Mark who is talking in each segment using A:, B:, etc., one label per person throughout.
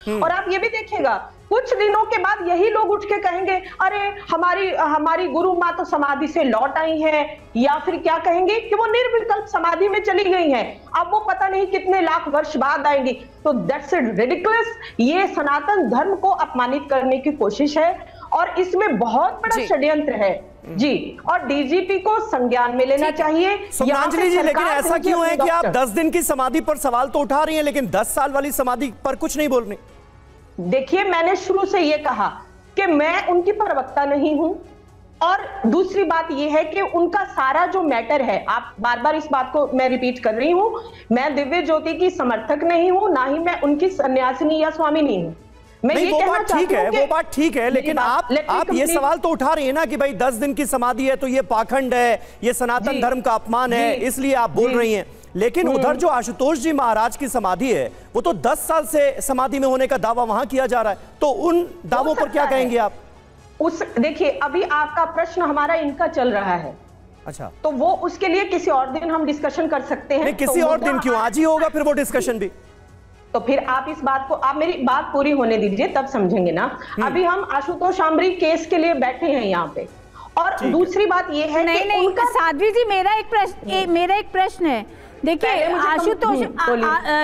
A: और आप ये भी देखिएगा कुछ दिनों के बाद यही लोग उठ के कहेंगे अरे हमारी गुरु माँ तो समाधि से लौट आई है, या फिर क्या कहेंगे कि वो निर्विकल्प समाधि में चली गई हैं, अब वो पता नहीं कितने लाख वर्ष बाद आएंगी। तो दैट्स रिडिकुलस। ये सनातन धर्म को अपमानित करने की कोशिश है और इसमें बहुत बड़ा षड्यंत्र है जी, और डीजीपी को संज्ञान में लेना चाहिए।
B: सुमनांजलि जी, लेकिन ऐसा क्यों है कि आप 10 दिन की समाधि पर सवाल तो उठा रही हैं लेकिन 10 साल वाली समाधि पर कुछ नहीं बोल रही?
A: देखिए, मैंने शुरू से यह कहा कि मैं उनकी प्रवक्ता नहीं हूं, और दूसरी बात यह है कि उनका सारा जो मैटर है, आप बार बार इस बात को मैं रिपीट कर रही हूं, मैं दिव्य ज्योति की समर्थक नहीं हूं, ना ही मैं उनकी सन्यासिनी या स्वामिनी हूं।
B: नहीं, वो बात ठीक है, वो बात ठीक है, लेकिन आप ये सवाल तो उठा रही है ना कि भाई 10 दिन की समाधि है तो ये पाखंड है, ये सनातन धर्म का अपमान है, इसलिए आप बोल रही हैं। लेकिन उधर जो आशुतोष जी महाराज की समाधि है वो तो 10 साल से समाधि में होने का दावा वहां किया जा रहा है, तो उन दावों पर क्या कहेंगे आप?
A: देखिए, अभी आपका प्रश्न हमारा इनका चल रहा है।
B: अच्छा,
A: तो वो उसके लिए किसी और दिन हम डिस्कशन कर सकते हैं।
B: नहीं, किसी और दिन क्यों, आज ही होगा फिर वो डिस्कशन भी।
A: तो फिर आप इस बात को, आप मेरी बात पूरी होने दीजिए तब समझेंगे ना। अभी हम आशुतोष शांबरी केस के लिए बैठे हैं यहाँ पे, और दूसरी बात ये है
C: नहीं, साध्वी जी, मेरा एक प्रश्न है। देखिए, आशुतोष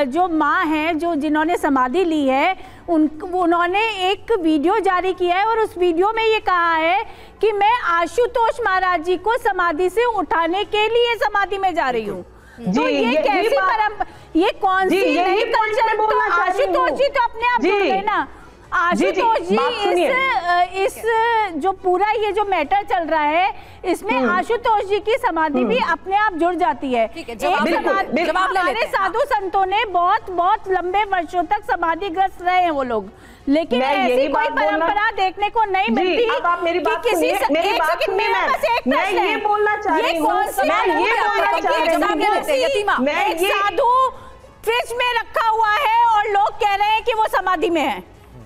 C: जो माँ हैं, जो जिन्होंने समाधि ली है, उन्होंने एक वीडियो जारी किया है और उस वीडियो में ये कहा है कि मैं आशुतोष महाराज जी को समाधि से उठाने के लिए समाधि में जा रही हूँ। तो ये कैसी परंपरा, ये कौन सी नई कल्चर? तो आशुतोष जी तो अपने आप जुड़ गए ना। आशुतोष जी, इस जो पूरा ये जो मैटर चल रहा है, इसमें आशुतोष जी की समाधि भी अपने आप जुड़ जाती है। हमारे साधु संतों ने बहुत लंबे वर्षों तक समाधिग्रस्त रहे हैं वो लोग, लेकिन ऐसी कोई परंपरा देखने को नहीं मिलती कि किसी साधु फ्रिज में रखा हुआ है और लोग कह रहे हैं कि वो समाधि में है।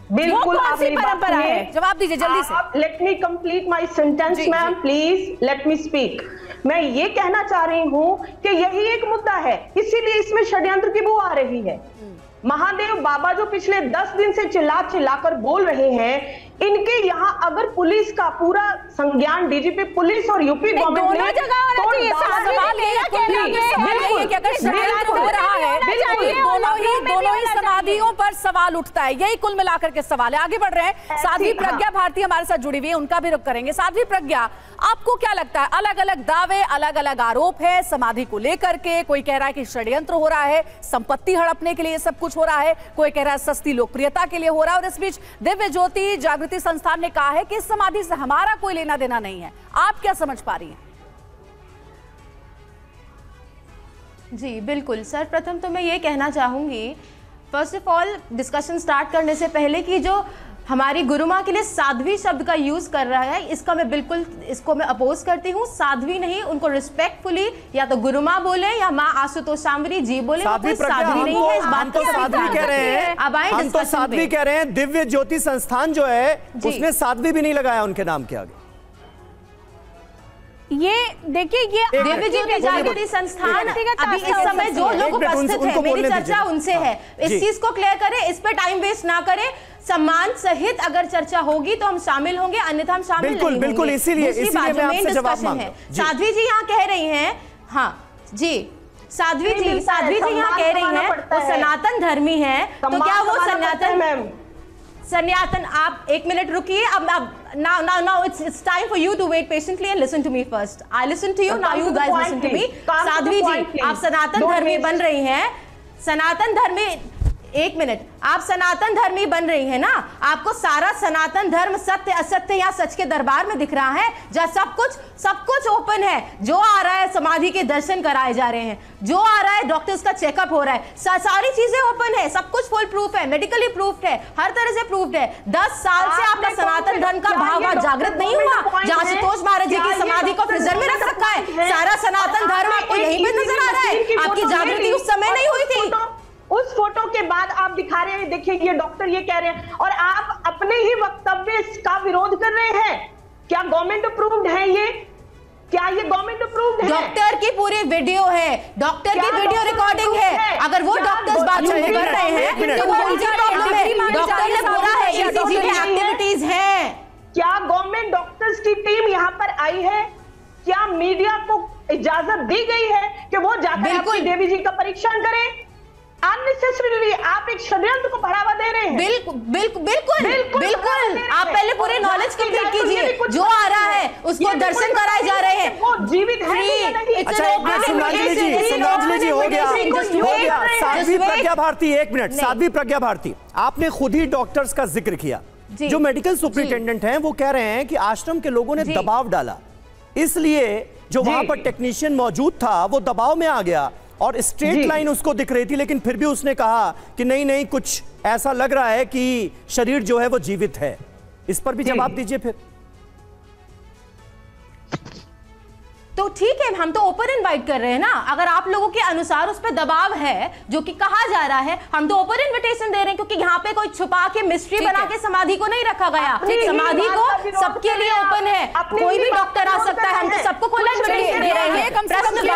A: बिल्कुल, आप मेरी
C: परंपरा है, जवाब दीजिए जल्दी से।
A: Let me complete my sentence ma'am, please let me speak. मैं ये कहना चाह रही हूँ कि यही एक मुद्दा है, इसीलिए इसमें षड्यंत्र की बू आ रही है। महादेव बाबा जो पिछले 10 दिन से चिल्लाकर बोल रहे हैं, इनके यहाँ अगर पुलिस का पूरा संज्ञान, डीजीपी पुलिस और यूपी गवर्नमेंट ने
D: दोनों ही समाधियों पर सवाल उठता है। यही कुल मिलाकर के सवाल है। आगे बढ़ रहे हैं, साध्वी प्रज्ञा भारती हमारे साथ जुड़ी हुई है, उनका भी रुख करेंगे। साध्वी प्रज्ञा, आपको क्या लगता है, अलग अलग दावे, अलग अलग आरोप है समाधि को लेकर के। कोई कह रहा है कि षड्यंत्र हो रहा है, संपत्ति हड़पने के लिए सब कुछ हो रहा है, कोई कह रहा है सस्ती लोकप्रियता के लिए हो रहा है, और इस बीच दिव्य ज्योति जागृति संस्थान ने कहा है कि इस समाधि से हमारा कोई लेना देना नहीं है। आप क्या समझ पा रही हैं?
E: जी बिल्कुल सर, प्रथम तो मैं ये कहना चाहूँगी, first of all discussion start करने से पहले कि जो हमारी गुरु माँ के लिए साध्वी शब्द का यूज कर रहा है, इसका मैं बिल्कुल, इसको मैं अपोज करती हूँ। साध्वी नहीं, उनको रिस्पेक्टफुली या तो गुरु माँ बोले या माँ आशुतोष शांबरी जी बोले, साध्वी नहीं है। इस बात
B: तो साध्वी कह रहे हैं,
E: अब आए
B: हम तो साध्वी कह रहे हैं। दिव्य ज्योति संस्थान जो है उसने साध्वी भी नहीं लगाया उनके नाम के आगे।
C: ये देखिए, ये
E: दिव्य ज्योति जागृति संस्थान अभी इस समय जो लोग उपस्थित हैं, मेरी चर्चा उनसे है, इस चीज को क्लियर करें, इस पे टाइम वेस्ट ना करें। सम्मान सहित अगर चर्चा होगी तो हम शामिल होंगे, अन्यथा हम शामिल नहीं होंगे।
B: बिल्कुल, इसीलिए मैं आपसे जवाब मांग रहा हूं।
E: साध्वी जी यहाँ कह रही हैं, हाँ जी, साध्वी जी यहाँ कह रही हैं वो सनातन धर्मी है, तो क्या वो सनातन, आप एक मिनट रुकिए। अब now it's time for you to wait patiently and listen to me first. I listen to you, now you guys listen to me. Sadhvi जी, आप सनातन धर्मी बन रही हैं, सनातन धर्मी, एक मिनट, आप सनातन धर्मी बन रही है ना, आपको सारा सनातन धर्म सत्य असत्य या सच के दरबार में दिख रहा है, जहाँ सब कुछ ओपन है। जो आ रहा है समाधि के दर्शन कराए जा रहे हैं, जो आ रहा है डॉक्टर्स का चेकअप हो रहा है, सारी चीजें ओपन है, सब कुछ फुल प्रूफ है, मेडिकली प्रूफ्ड है, हर तरह से प्रूफ्ड है। 10 साल से आपका सनातन धर्म का भाव जागृत नहीं हुआ, जहाँ आशुतोष महाराज जी की समाधि को फ्रीजर में रख रखा है। सारा सनातन धर्म आपको यहीं पे नजर आ रहा है, आपकी जागृति उस समय नहीं हुई थी।
A: उस फोटो के बाद आप दिखा रहे हैं, देखिए ये डॉक्टर ये कह रहे हैं, और आप अपने ही वक्तव्य का विरोध कर रहे हैं। क्या गवर्नमेंट अप्रूव्ड है ये? क्या ये गवर्नमेंट अप्रूव्ड है?
E: डॉक्टर की पूरी वीडियो है, डॉक्टर की वीडियो रिकॉर्डिंग है। अगर वो डॉक्टर्स बात कर रहे हैं तो वो उनकी प्रॉब्लम है। एक्टिविटीज हैं।
A: क्या गवर्नमेंट डॉक्टर्स की टीम यहाँ पर आई है? क्या मीडिया को इजाजत दी गई है कि वो जाकर आपकी देवी जी का परीक्षण करें? अननेसेसरीली आप एक षड्यंत्र को बढ़ावा दे रहे हैं।
E: बिल्कुल बिल्कुल बिल्कुल बिल्कुल। आप पहले पूरे नॉलेज कंप्लीट कीजिए। जो आ रहा है उसको दर्शन कराए जा रहे हैं,
A: वो जीवित है या नहीं?
B: सुनांजलि जी, हो गया। साध्वी प्रज्ञा भारती, एक मिनट। साध्वी प्रज्ञा भारती, आपने खुद ही डॉक्टर्स का जिक्र किया। जो मेडिकल सुपरिटेंडेंट हैं वो कह रहे हैं कि आश्रम के लोगों ने दबाव डाला, इसलिए जो वहां पर टेक्नीशियन मौजूद था वो दबाव में आ गया और स्ट्रेट लाइन उसको दिख रही थी, लेकिन फिर भी उसने कहा कि नहीं कुछ ऐसा लग रहा है कि शरीर जो है वो जीवित है। इस पर भी जवाब दीजिए फिर।
E: तो ठीक है, हम तो ओपन इनवाइट कर रहे हैं ना। अगर आप लोगों के अनुसार उस पर दबाव है जो कि कहा जा रहा है, हम तो ओपन इनविटेशन दे रहे हैं, क्योंकि यहाँ पे कोई छुपा के मिस्ट्री बना के समाधि को नहीं रखा गया। समाधि को सबके लिए ओपन है, कोई भी डॉक्टर आ सकता है। हम तो सबको खोला इनविटेशन दे रहे हैं। प्रश्न नहीं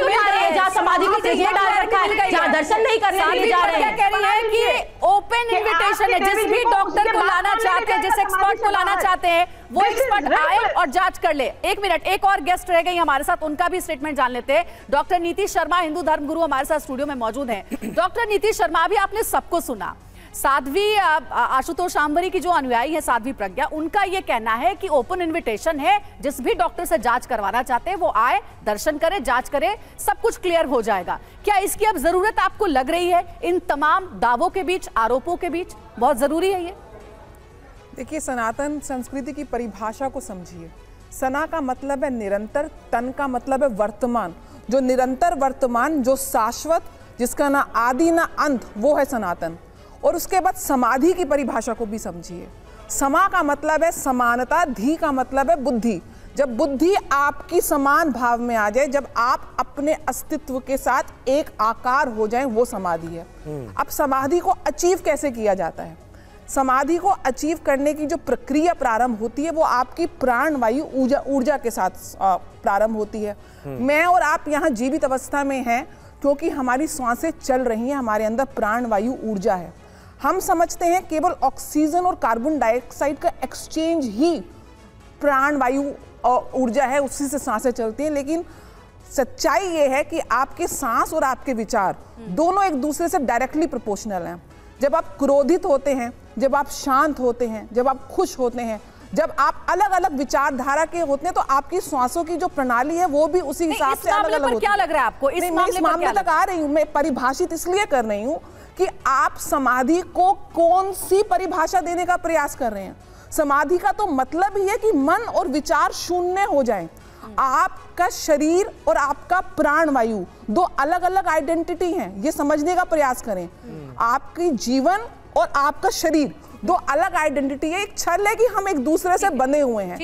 E: उठा रहे हैं जहाँ समाधि को तेजिए डाल रखा है, जहाँ दर्शन नहीं करने दिए जा रहे हैं।
D: कह रही है कि ओपन इनविटेशन है, जिस भी डॉक्टर को लाना चाहते हैं, जिस एक्सपर्ट को लाना चाहते हैं, वो एक्सपर्ट आए और जांच कर ले। एक मिनट, एक और गेस्ट रह गई हमारे साथ, उनका भी स्टेटमेंट जान लेते हैं। डॉक्टर नीति शर्मा, हिंदू धर्म गुरु, हमारे साथ स्टूडियो में मौजूद हैं। डॉक्टर नीति शर्मा, अभी आपने सबको सुना। साध्वी आशुतोष आंबरी की जो अनुयायी है साध्वी प्रज्ञा, उनका ये कहना है कि ओपन इनविटेशन है, जिस भी डॉक्टर से जांच करवाना चाहते हैं वो आए, दर्शन करे, जांच करे, सब कुछ क्लियर हो जाएगा। क्या इसकी अब जरूरत आपको लग रही है इन तमाम दावों के बीच, आरोपों के बीच? बहुत जरूरी है ये।
F: देखिए, सनातन संस्कृति की परिभाषा को समझिए। सना का मतलब है निरंतर, तन का मतलब है वर्तमान। जो निरंतर वर्तमान, जो शाश्वत, जिसका ना आदि ना अंत, वो है सनातन। और उसके बाद समाधि की परिभाषा को भी समझिए। समा का मतलब है समानता, धी का मतलब है बुद्धि। जब बुद्धि आपकी समान भाव में आ जाए, जब आप अपने अस्तित्व के साथ एक आकार हो जाएं, वो समाधि है। अब समाधि को अचीव कैसे किया जाता है? समाधि को अचीव करने की जो प्रक्रिया प्रारंभ होती है वो आपकी प्राण वायु ऊर्जा के साथ प्रारंभ होती है। मैं और आप यहाँ जीवित अवस्था में हैं क्योंकि हमारी सांसें चल रही हैं, हमारे अंदर प्राण वायु ऊर्जा है। हम समझते हैं केवल ऑक्सीजन और कार्बन डाइऑक्साइड का एक्सचेंज ही प्राण वायु ऊर्जा है, उसी से सांसें चलती हैं। लेकिन सच्चाई ये है कि आपके सांस और आपके विचार दोनों एक दूसरे से डायरेक्टली प्रोपोर्शनल हैं। जब आप क्रोधित होते हैं, जब आप शांत होते हैं, जब आप खुश होते हैं, जब आप अलग अलग विचारधारा के होते हैं, तो आपकी श्वासों की जो प्रणाली है वो भी उसी हिसाब से अलग अलग होती है।
D: क्या लग रहा है आपको? इस
F: मामले तक आ रही हूँ मैं, परिभाषित इसलिए कर रही हूँ कि आप समाधि को कौन सी परिभाषा देने का प्रयास कर रहे हैं। समाधि का तो मतलब ही है कि मन और विचार शून्य हो जाए। आपका शरीर और आपका प्राण वायु दो अलग अलग आइडेंटिटी हैं, ये समझने का प्रयास करें। आपकी जीवन और आपका शरीर दो अलग आइडेंटिटी है। एक छल है कि हम एक दूसरे से बंधे हुए हैं।